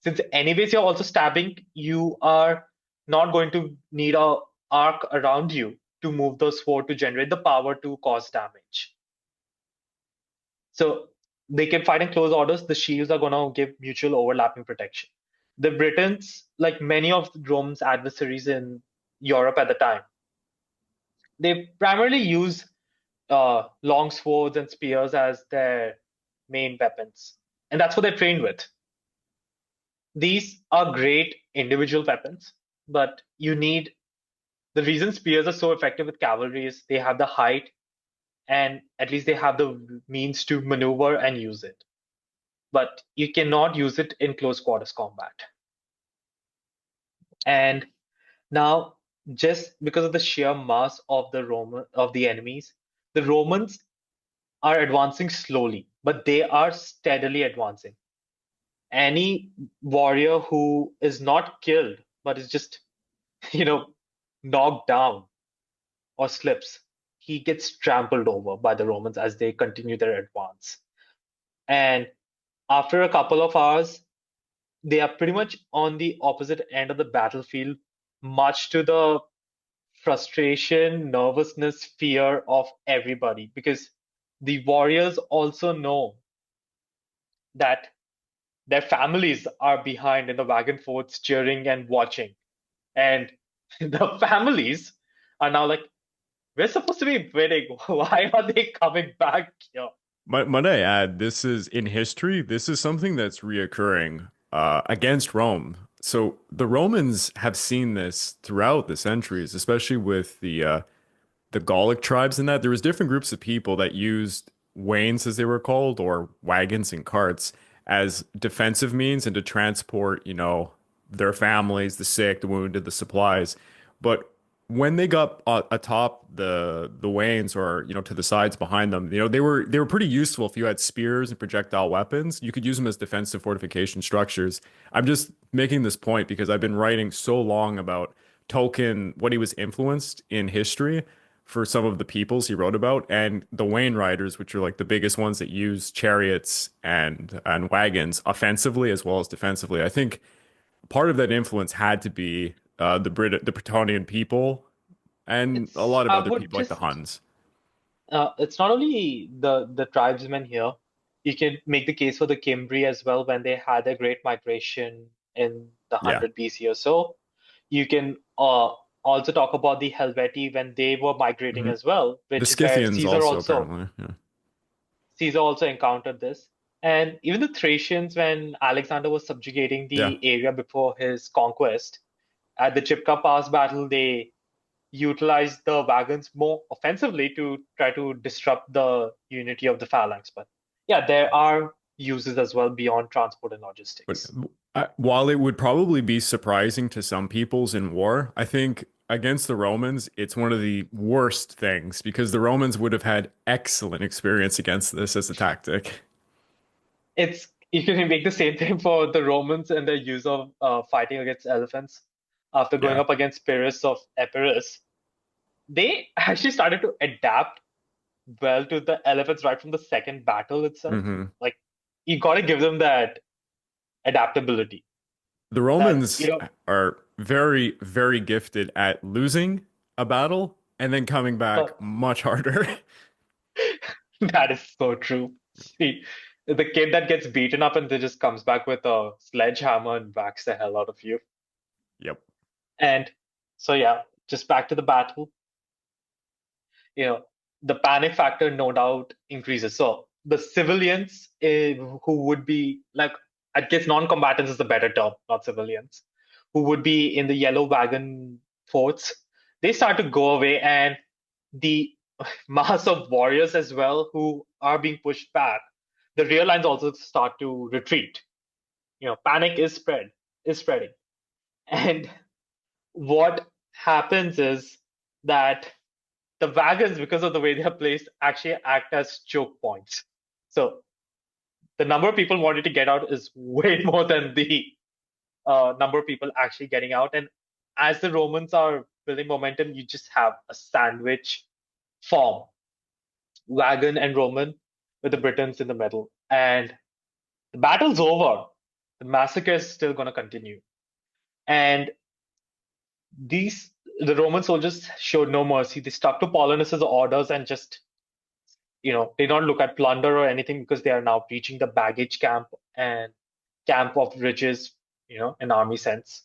Since anyways you're also stabbing, you are not going to need a arc around you to move the sword to generate the power to cause damage. So they can fight in close orders. The shields are going to give mutual overlapping protection. The Britons, like many of Rome's adversaries in Europe at the time, they primarily use long swords and spears as their main weapons. And that's what they're trained with. These are great individual weapons, but you need the reason spears are so effective with cavalry is they have the height and at least they have the means to maneuver and use it. But you cannot use it in close quarters combat. And now, just because of the sheer mass of the enemies, the Romans are advancing slowly, but they are steadily advancing. Any warrior who is not killed, but is just, you know, knocked down or slips, he gets trampled over by the Romans as they continue their advance. And after a couple of hours, they are pretty much on the opposite end of the battlefield, much to the frustration, nervousness, fear of everybody, because the warriors also know that their families are behind in the wagon forts cheering and watching. And the families are now like, we're supposed to be winning. Why are they coming back here? Might I add, this is in history, this is something that's reoccurring against Rome. So the Romans have seen this throughout the centuries, especially with the Gallic tribes and that. There was different groups of people that used wains, as they were called, or wagons and carts as defensive means and to transport, their families, the sick, the wounded, the supplies. But when they got atop the wains or to the sides behind them, they were pretty useful if you had spears and projectile weapons. You could use them as defensive fortification structures. I'm just making this point because I've been writing so long about Tolkien, what he was influenced in history for some of the peoples he wrote about, and the Wain Riders, which are like the biggest ones that use chariots and wagons offensively as well as defensively. I think part of that influence had to be the Bretonnian people and a It's lot of I other would people like the just Huns. it's not only the tribesmen here. You can make the case for the Cimbri as well when they had their great migration in the Yeah, 100 BC or so. You can also talk about the Helvetii when they were migrating hmm as well, the which is where Scythians also apparently. Yeah, Caesar also encountered this. And even the Thracians, when Alexander was subjugating yeah. the area before his conquest, at the Chipka Pass battle, they utilized the wagons more offensively to try to disrupt the unity of the phalanx. But yeah, there are uses as well beyond transport and But logistics. while it would probably be surprising to some peoples in war, I think against the Romans, it's one of the worst things because the Romans would have had excellent experience against this as a tactic. It's you can make the same thing for the Romans and their use of fighting against elephants after going Yeah. up against Pyrrhus of Epirus. They actually started to adapt well to the elephants right from the second battle itself. hmm Like you got to give them that adaptability. The That Romans are very, very gifted at losing a battle and then coming uh, back much harder. that is so true. See, the kid that gets beaten up and then just comes back with a sledgehammer and whacks the hell out of you. Yep. And so yeah, just back to the battle. The panic factor no doubt increases. So the civilians who would be like, I guess non-combatants is the better term, not civilians, who would be in the yellow wagon forts, they start to go away, and the mass of warriors as well who are being pushed back, the rear lines also start to retreat. Panic is spreading. And what happens is that the wagons, because of the way they are placed, actually act as choke points. So the number of people wanting to get out is way more than the number of people actually getting out. And as the Romans are building momentum, you just have a sandwich form, wagon and Roman, with the Britons in the middle. And the battle's over, The massacre is still going to continue. And the Roman soldiers showed no mercy. They stuck to Paulinus's orders and just, they don't look at plunder or anything because they are now breaching the baggage camp and camp of riches, in army sense.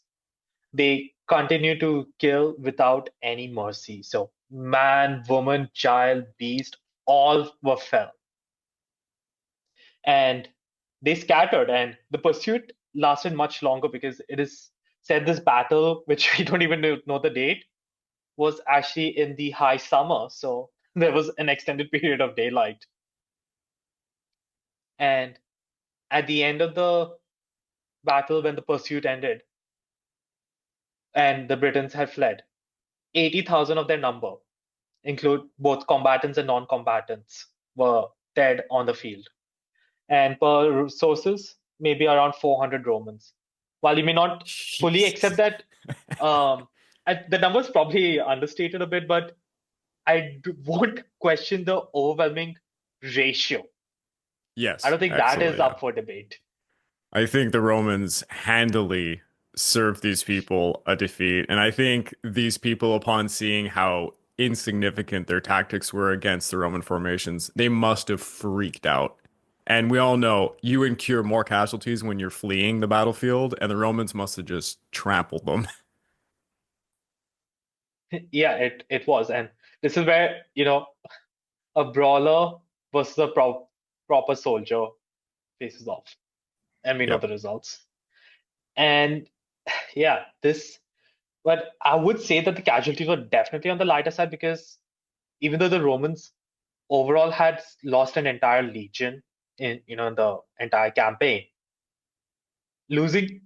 They continue to kill without any mercy. So man, woman, child, beast, all were fell. And they scattered, and the pursuit lasted much longer because it is said this battle, which we don't even know the date, was actually in the high summer. So there was an extended period of daylight. And at the end of the battle, when the pursuit ended and the Britons had fled, 80,000 of their number, include both combatants and non-combatants, were dead on the field. And per sources, maybe around 400 Romans. While you may not fully accept Jesus. that, the number's probably understated a bit, but I won't question the overwhelming ratio. I Yes, don't think that is excellent. Yeah. up for debate. I think the Romans handily served these people a defeat. And I think these people, upon seeing how insignificant their tactics were against the Roman formations, they must have freaked out. And we all know you incur more casualties when you're fleeing the battlefield, and the Romans must have just trampled them. Yeah, it was. And this is where, a brawler versus a proper soldier faces off. And we know Yep. the results. And yeah, but I would say that the casualties were definitely on the lighter side because even though the Romans overall had lost an entire legion in the entire campaign, losing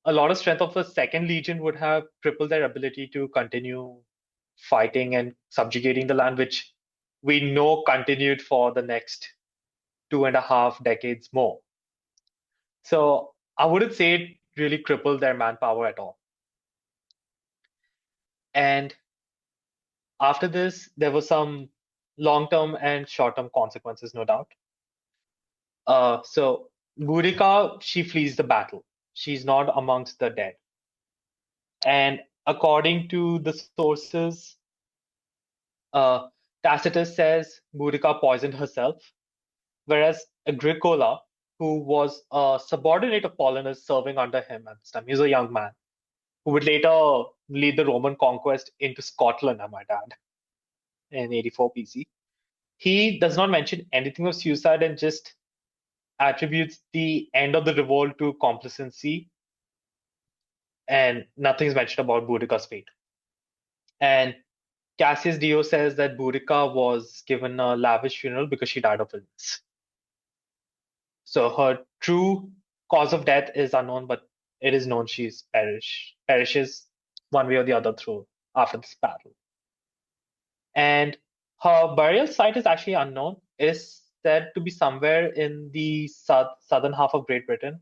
a lot of strength of the second legion would have crippled their ability to continue fighting and subjugating the land, which we know continued for the next 2.5 decades more. So I wouldn't say it really crippled their manpower at all. And after this, there were some long-term and short-term consequences, no doubt. So Boudica, she flees the battle. She's not amongst the dead. And according to the sources, uh, Tacitus says Boudica poisoned herself, whereas Agricola, who was a subordinate of Paulinus serving under him at this time, he was a young man, who would later lead the Roman conquest into Scotland, I might add, in 84 BC. He does not mention anything of suicide and just attributes the end of the revolt to complacency, and nothing is mentioned about Boudica's fate. And Cassius Dio says that Boudica was given a lavish funeral because she died of illness. So her true cause of death is unknown, but it is known she's perishes one way or the other through after this battle. And her burial site is actually unknown. It is said to be somewhere in the southern half of Great Britain.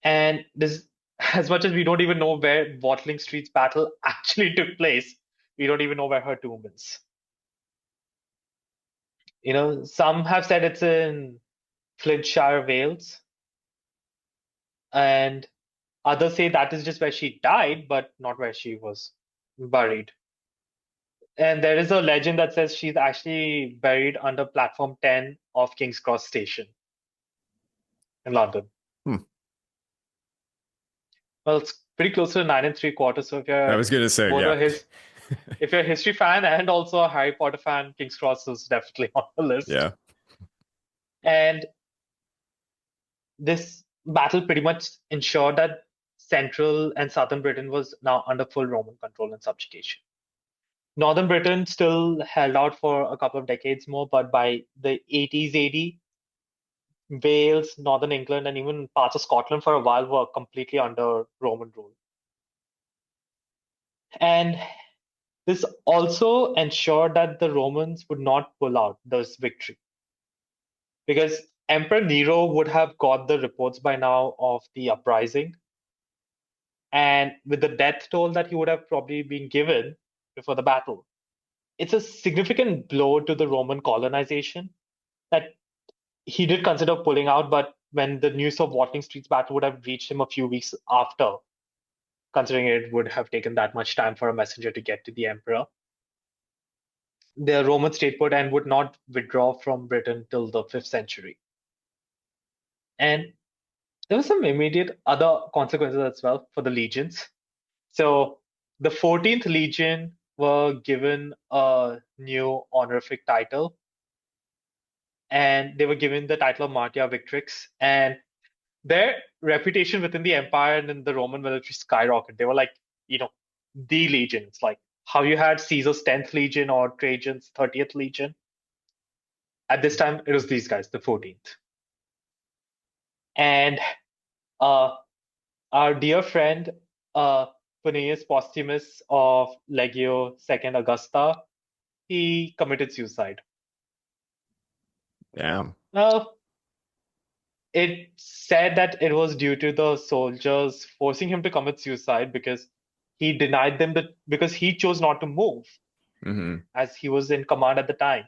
And this, as much as we don't even know where Watling Street's battle actually took place, we don't even know where her tomb is. Some have said it's in Flintshire, Wales, and others say that is just where she died, but not where she was buried. And there is a legend that says she's actually buried under platform 10 of King's Cross Station in London. Hmm. Well, it's pretty close to 9 3/4. So if I you're was gonna say, both yeah. if you're a history fan and also a Harry Potter fan, King's Cross is definitely on the list. Yeah. And this battle pretty much ensured that central and southern Britain was now under full Roman control and subjugation. Northern Britain still held out for a couple of decades more, but by the 80s AD, Wales, Northern England, and even parts of Scotland for a while were completely under Roman rule. And this also ensured that the Romans would not pull out this victory. Because Emperor Nero would have got the reports by now of the uprising. And with the death toll that he would have probably been given before the battle, it's a significant blow to the Roman colonization that he did consider pulling out, but when the news of Watling Street's battle would have reached him a few weeks after, considering it would have taken that much time for a messenger to get to the emperor. The Roman stayed put and would not withdraw from Britain till the 5th century. And there were some immediate other consequences as well for the legions. So the 14th Legion were given a new honorific title, and they were given the title of Martia Victrix. And their reputation within the empire and in the Roman military skyrocketed. They were like, you know, the legions, like how you had Caesar's 10th Legion or Trajan's 30th Legion. At this time, it was these guys, the 14th. And uh, our dear friend, Paulinus Postumus of Legio II Augusta, he committed suicide. Damn. Now, it said that it was due to the soldiers forcing him to commit suicide because he denied them because he chose not to move Hmm. as he was in command at the time.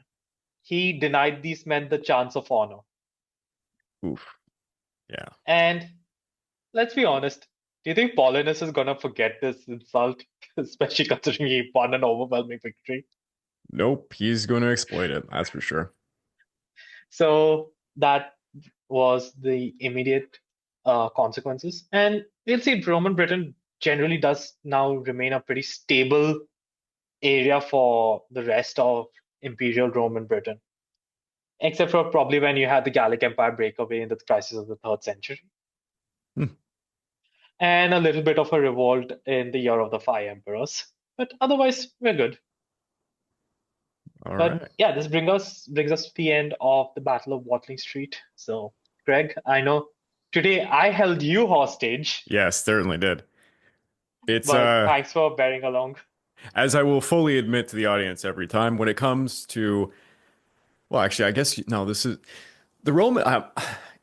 He denied these men the chance of honor. Oof. Yeah. And let's be honest, do you think Paulinus is gonna forget this insult, especially considering he won an overwhelming victory? Nope. He's going to exploit it. That's for sure. So that was the immediate consequences. And we'll see Roman Britain generally does now remain a pretty stable area for the rest of Imperial Roman Britain, except for probably when you had the Gallic Empire break away in the crisis of the 3rd century, Hmm. and a little bit of a revolt in the Year of the Five Emperors. But otherwise, we're good. All But right. yeah, this brings us to the end of the Battle of Watling Street. So, Greg, I know today I held you hostage, Yes, certainly did. It's but thanks for bearing along. as I will fully admit to the audience every time when it comes to, well, actually, I guess no, this is the Roman.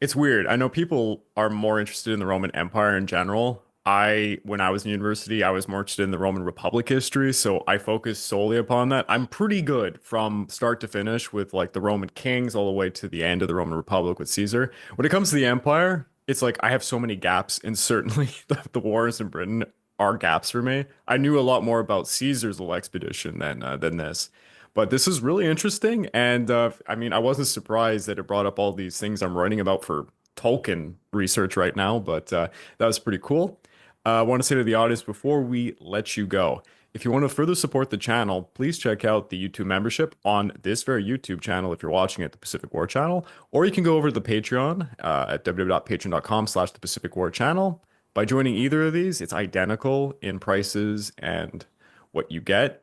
It's weird. I know people are more interested in the Roman Empire in general. When I was in university, I was more interested in the Roman Republic history, so I focused solely upon that. I'm pretty good from start to finish with like the Roman kings all the way to the end of the Roman Republic with Caesar. When it comes to the empire, it's like I have so many gaps, and certainly the wars in Britain are gaps for me. I knew a lot more about Caesar's little expedition than this. But this is really interesting, and I mean, I wasn't surprised that it brought up all these things I'm writing about for Tolkien research right now, but that was pretty cool. I want to say to the audience before we let you go, if you want to further support the channel, please check out the YouTube membership on this very YouTube channel if you're watching at the Pacific War channel, or you can go over to the Patreon at www.patreon.com/the Pacific War channel. By joining either of these, it's identical in prices and what you get.